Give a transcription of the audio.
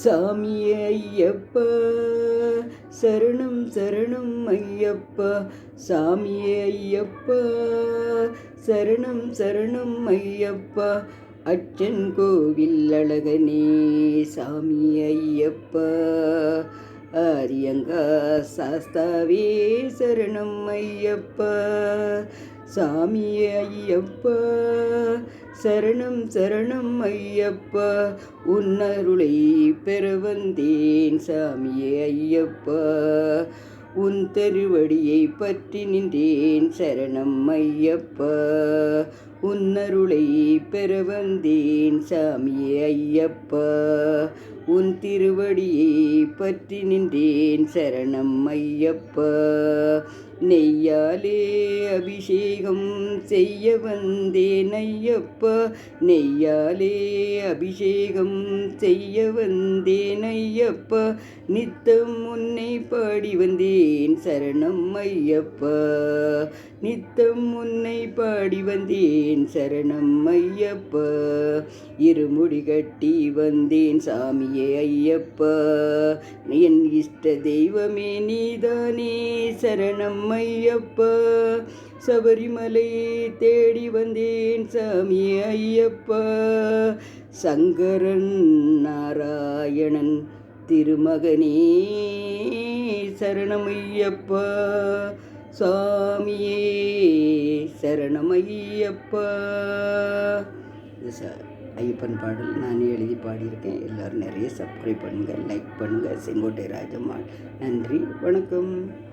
சாமியே ஐயப்பா சரணம் சரணம் ஐயப்பா. சாமியே ஐயப்பா சரணம் சரணம் ஐயப்பா. அச்சன் கோவில் அழகனே சாமி ஐயப்பா. ஆரியங்கா சாஸ்தாவே சரணம் ஐயப்பா. சாமியே ஐயப்பா சரணம் சரணம் ஐயப்பா. உன்னருளை பெற வந்தேன் சாமியே ஐயப்பா. உன் திருவடியை பற்றி நின்றேன் சரணம் ஐயப்பா. உன்னருளை பெற வந்தேன் சாமியே ஐயப்பா. உன் திருவடியை பற்றி நின்றேன் சரணம் ஐயப்பா. நெய்யாலே அபிஷேகம் செய்ய வந்தேன் ஐயப்பா. நெய்யாலே அபிஷேகம் செய்ய வந்தேன் ஐயப்பா. நித்தம் உன்னை பாடி வந்தேன் சரணம் ஐயப்பா. நித்தம் உன்னை பாடி வந்தேன் சரணம் ஐயப்பா. இருமுடி கட்டி வந்தேன் சாமியே ஐயப்பா. என் இஷ்ட தெய்வமே நீதானே சரணம் ஐயப்பா. சபரிமலை தேடி வந்தேன் சாமியே ஐயப்பா. சங்கரன் நாராயணன் திருமகனே சரணமையப்பா. சாமியே சரணமையப்பா. ஐயப்பன் பாடல் நான் எழுதி பாடியிருக்கேன். எல்லோரும் நிறைய சப்ஸ்கிரைப் பண்ணுங்கள், லைக் பண்ணுங்கள். செங்கோட்டை ராஜம்மாள். நன்றி, வணக்கம்.